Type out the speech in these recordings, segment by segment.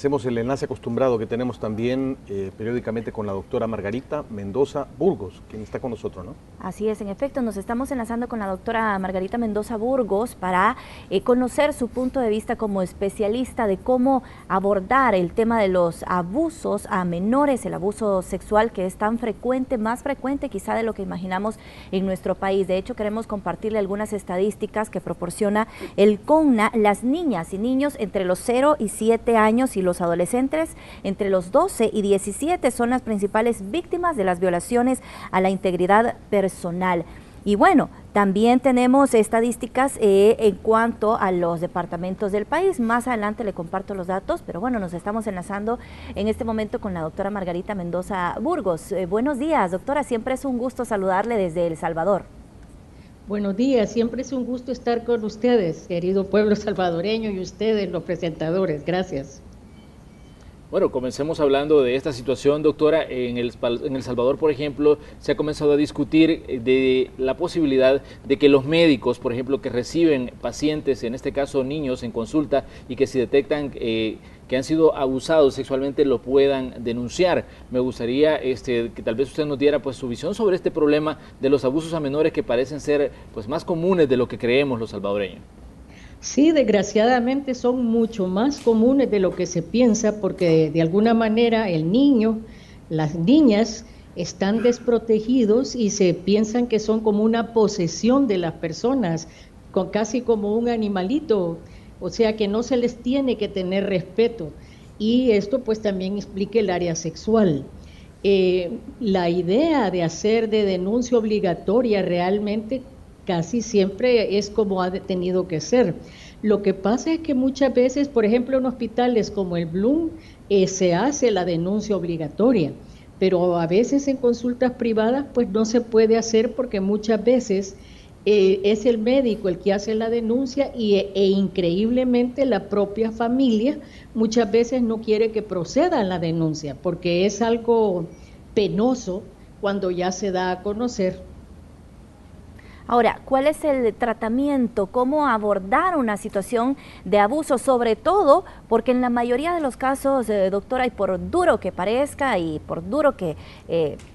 Hacemos el enlace acostumbrado que tenemos también periódicamente con la doctora Margarita Mendoza Burgos, quien está con nosotros, ¿no? Así es, en efecto, nos estamos enlazando con la doctora Margarita Mendoza Burgos para conocer su punto de vista como especialista de cómo abordar el tema de los abusos a menores, el abuso sexual que es tan frecuente, más frecuente quizá de lo que imaginamos en nuestro país. De hecho, queremos compartirle algunas estadísticas que proporciona el CONNA. Las niñas y niños entre los 0 y 7 años y los adolescentes entre los 12 y 17 son las principales víctimas de las violaciones a la integridad personal. Y bueno, también tenemos estadísticas en cuanto a los departamentos del país. Más adelante le comparto los datos, pero bueno, nos estamos enlazando en este momento con la doctora Margarita Mendoza Burgos. Buenos días, doctora, siempre es un gusto saludarle desde El Salvador. Buenos días, siempre es un gusto estar con ustedes, querido pueblo salvadoreño, y ustedes, los presentadores. Gracias. Bueno, comencemos hablando de esta situación, doctora. En El Salvador, por ejemplo, se ha comenzado a discutir de la posibilidad de que los médicos, por ejemplo, que reciben pacientes, en este caso niños, en consulta, y que si detectan que han sido abusados sexualmente, lo puedan denunciar. Me gustaría que tal vez usted nos diera pues su visión sobre este problema de los abusos a menores que parecen ser pues más comunes de lo que creemos los salvadoreños. Sí, desgraciadamente son mucho más comunes de lo que se piensa, porque de alguna manera el niño, las niñas están desprotegidos y se piensan que son como una posesión de las personas, casi como un animalito, o sea que no se les tiene que tener respeto. Y esto pues también explica el área sexual. La idea de hacer de denuncia obligatoria realmente casi siempre es como ha tenido que ser. Lo que pasa es que muchas veces, por ejemplo, en hospitales como el Bloom, se hace la denuncia obligatoria, pero a veces en consultas privadas pues no se puede hacer porque muchas veces es el médico el que hace la denuncia e increíblemente la propia familia muchas veces no quiere que proceda la denuncia porque es algo penoso cuando ya se da a conocer. Ahora, ¿cuál es el tratamiento? ¿Cómo abordar una situación de abuso? Sobre todo porque en la mayoría de los casos, doctora, y por duro que parezca y por duro que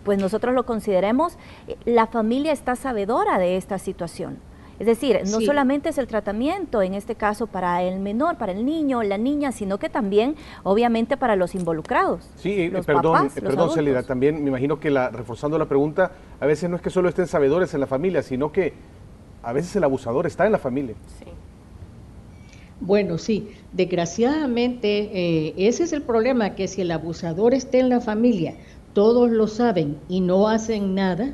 pues nosotros lo consideremos, la familia está sabedora de esta situación. Es decir, no Sí. solamente es el tratamiento, en este caso para el menor, para el niño, la niña, sino que también, obviamente, para los involucrados. Sí, los perdón, papás, los perdón, Célida, adultos. también me imagino que reforzando la pregunta, a veces no es que solo estén sabedores en la familia, sino que a veces el abusador está en la familia. Sí. Bueno, sí, desgraciadamente ese es el problema, que si el abusador está en la familia, todos lo saben y no hacen nada,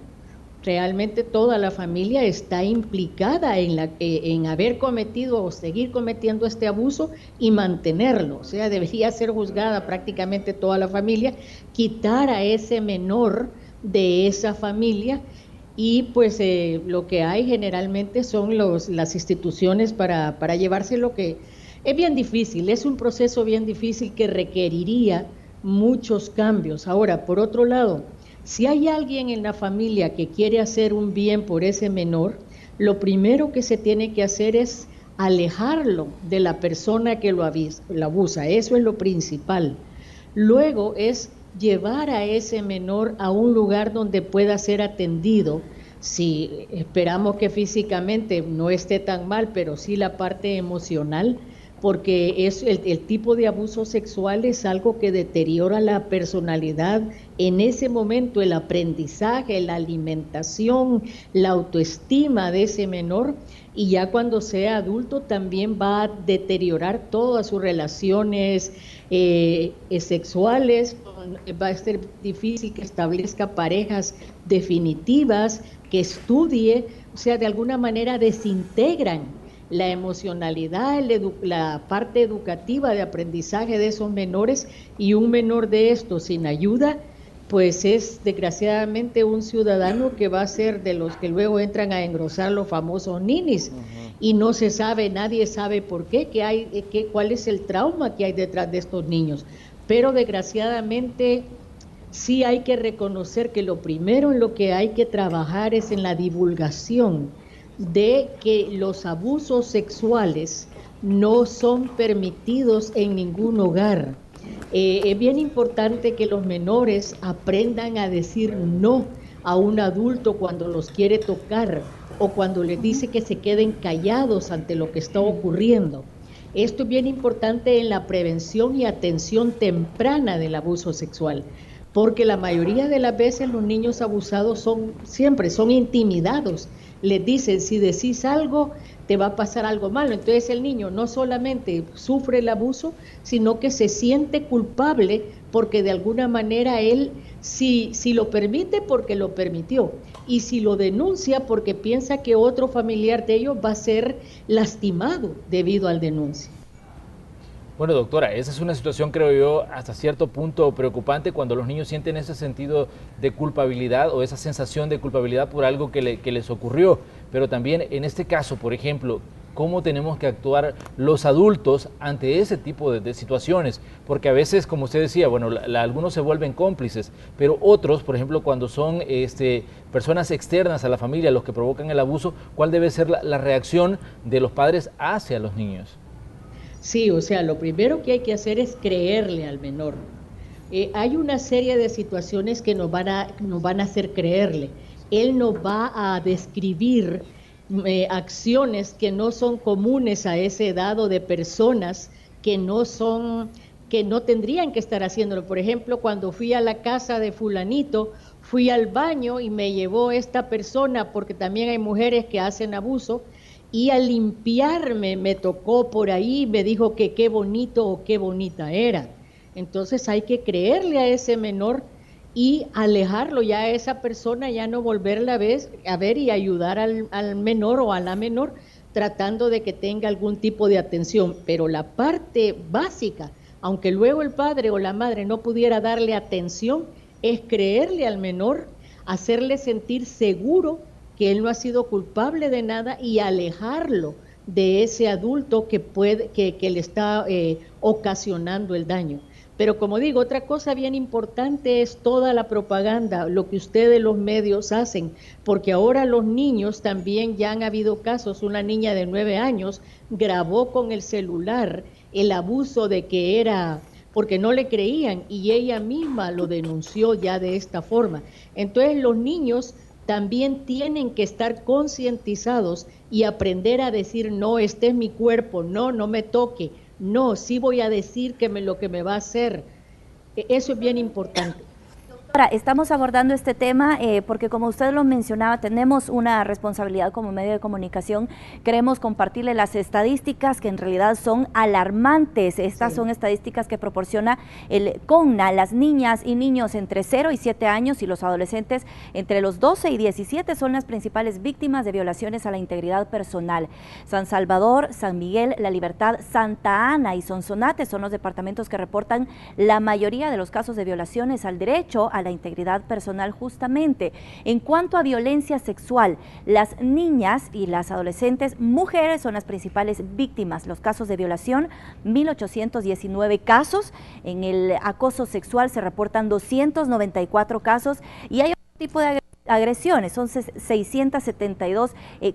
realmente toda la familia está implicada en haber cometido o seguir cometiendo este abuso y mantenerlo. O sea, debería ser juzgada prácticamente toda la familia, quitar a ese menor de esa familia y pues lo que hay generalmente son las instituciones para llevarse lo que es bien difícil, es un proceso bien difícil que requeriría muchos cambios. Ahora, por otro lado, si hay alguien en la familia que quiere hacer un bien por ese menor, lo primero que se tiene que hacer es alejarlo de la persona que lo abusa, eso es lo principal. Luego es llevar a ese menor a un lugar donde pueda ser atendido, si esperamos que físicamente no esté tan mal, pero sí la parte emocional, porque es el tipo de abuso sexual es algo que deteriora la personalidad en ese momento, el aprendizaje, la alimentación, la autoestima de ese menor, y ya cuando sea adulto también va a deteriorar todas sus relaciones sexuales, va a ser difícil que establezca parejas definitivas, que estudie, o sea, de alguna manera desintegran la emocionalidad, la parte educativa de aprendizaje de esos menores, y un menor de estos sin ayuda, pues es desgraciadamente un ciudadano que va a ser de los que luego entran a engrosar los famosos ninis, y no se sabe, nadie sabe por qué, cuál es el trauma que hay detrás de estos niños. Pero desgraciadamente sí hay que reconocer que lo primero en lo que hay que trabajar es en la divulgación de que los abusos sexuales no son permitidos en ningún hogar. Es bien importante que los menores aprendan a decir no a un adulto cuando los quiere tocar o cuando les dice que se queden callados ante lo que está ocurriendo. Esto es bien importante en la prevención y atención temprana del abuso sexual, porque la mayoría de las veces los niños abusados siempre son intimidados. Les dicen, si decís algo, te va a pasar algo malo. Entonces el niño no solamente sufre el abuso, sino que se siente culpable porque de alguna manera él, si lo permite, porque lo permitió, y si lo denuncia, porque piensa que otro familiar de ellos va a ser lastimado debido al denuncio. Bueno, doctora, esa es una situación, creo yo, hasta cierto punto preocupante cuando los niños sienten ese sentido de culpabilidad o esa sensación de culpabilidad por algo que les ocurrió. Pero también en este caso, por ejemplo, ¿cómo tenemos que actuar los adultos ante ese tipo de situaciones? Porque a veces, como usted decía, bueno, algunos se vuelven cómplices, pero otros, por ejemplo, cuando son personas externas a la familia los que provocan el abuso, ¿cuál debe ser la reacción de los padres hacia los niños? Sí, o sea, lo primero que hay que hacer es creerle al menor. Hay una serie de situaciones que nos van a hacer creerle. Él nos va a describir acciones que no son comunes a esa edad o de personas que no tendrían que estar haciéndolo. Por ejemplo, cuando fui a la casa de fulanito, fui al baño y me llevó esta persona, porque también hay mujeres que hacen abuso, y al limpiarme me tocó por ahí, me dijo que qué bonito o qué bonita era. Entonces hay que creerle a ese menor y alejarlo ya a esa persona, ya no volverla a ver y ayudar al menor o a la menor, tratando de que tenga algún tipo de atención. Pero la parte básica, aunque luego el padre o la madre no pudiera darle atención, es creerle al menor, hacerle sentir seguro que él no ha sido culpable de nada y alejarlo de ese adulto que le está ocasionando el daño. Pero como digo, otra cosa bien importante es toda la propaganda, lo que ustedes los medios hacen, porque ahora los niños también, ya han habido casos, una niña de 9 años grabó con el celular el abuso de que era, porque no le creían, y ella misma lo denunció ya de esta forma. Entonces los niños también tienen que estar concientizados y aprender a decir, no, este es mi cuerpo, no, no me toque, no, sí voy a decir lo que me va a hacer. Eso es bien importante. Ahora, estamos abordando este tema porque, como usted lo mencionaba, tenemos una responsabilidad como medio de comunicación. Queremos compartirle las estadísticas que en realidad son alarmantes. Estas son estadísticas que proporciona el CONNA. Las niñas y niños entre 0 y 7 años y los adolescentes entre los 12 y 17 son las principales víctimas de violaciones a la integridad personal. San Salvador, San Miguel, La Libertad, Santa Ana y Sonsonate son los departamentos que reportan la mayoría de los casos de violaciones al derecho a la integridad personal. Justamente en cuanto a violencia sexual, las niñas y las adolescentes mujeres son las principales víctimas. Los casos de violación, 1.819 casos. En el acoso sexual se reportan 294 casos y hay otro tipo de agresiones, son 672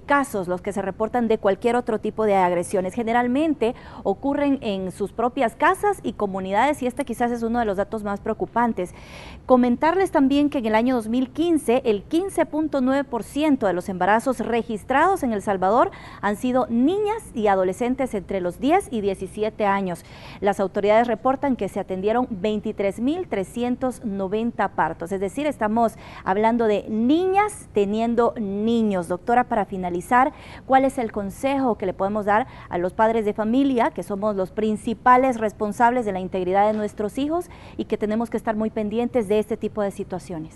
casos los que se reportan de cualquier otro tipo de agresiones. Generalmente ocurren en sus propias casas y comunidades, y este quizás es uno de los datos más preocupantes. Comentarles también que en el año 2015 el 15.9% de los embarazos registrados en El Salvador han sido niñas y adolescentes entre los 10 y 17 años. Las autoridades reportan que se atendieron 23.390 partos, es decir, estamos hablando de niñas teniendo niños. Doctora, para finalizar, ¿cuál es el consejo que le podemos dar a los padres de familia, que somos los principales responsables de la integridad de nuestros hijos y que tenemos que estar muy pendientes de este tipo de situaciones?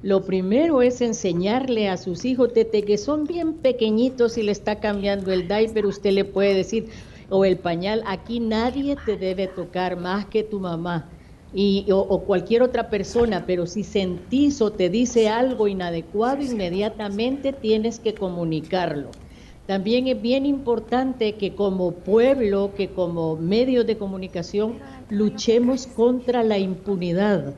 Lo primero es enseñarle a sus hijos desde que son bien pequeñitos y le está cambiando el diaper, usted le puede decir, o el pañal, aquí nadie te debe tocar más que tu mamá. O cualquier otra persona, pero si sentís o te dice algo inadecuado, inmediatamente tienes que comunicarlo. También es bien importante que como pueblo, que como medios de comunicación, luchemos contra la impunidad,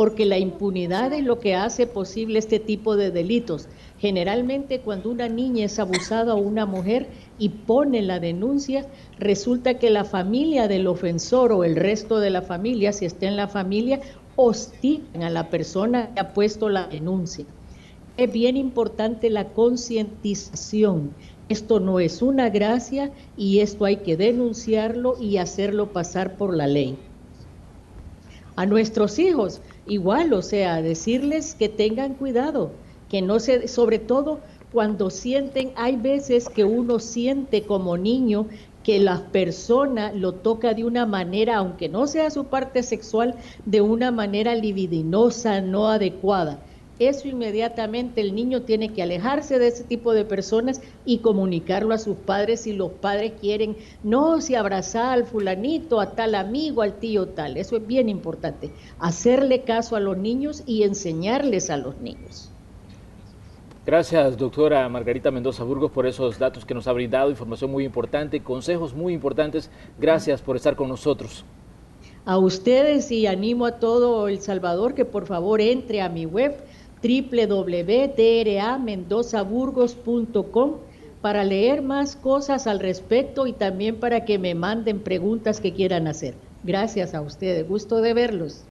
porque la impunidad es lo que hace posible este tipo de delitos. Generalmente cuando una niña es abusada o una mujer y pone la denuncia, resulta que la familia del ofensor o el resto de la familia, si está en la familia, hostigan a la persona que ha puesto la denuncia. Es bien importante la concientización. Esto no es una gracia y esto hay que denunciarlo y hacerlo pasar por la ley. A nuestros hijos, igual, o sea, decirles que tengan cuidado, que no se, sobre todo cuando sienten, hay veces que uno siente como niño que la persona lo toca de una manera, aunque no sea su parte sexual, de una manera libidinosa, no adecuada. Eso inmediatamente el niño tiene que alejarse de ese tipo de personas y comunicarlo a sus padres si los padres quieren, no, si abrazar al fulanito, a tal amigo, al tío tal. Eso es bien importante, hacerle caso a los niños y enseñarles a los niños. Gracias, doctora Margarita Mendoza Burgos, por esos datos que nos ha brindado, información muy importante, consejos muy importantes. Gracias por estar con nosotros. A ustedes, y animo a todo El Salvador que por favor entre a mi web www.dramendozaburgos.com para leer más cosas al respecto y también para que me manden preguntas que quieran hacer. Gracias a ustedes, gusto de verlos.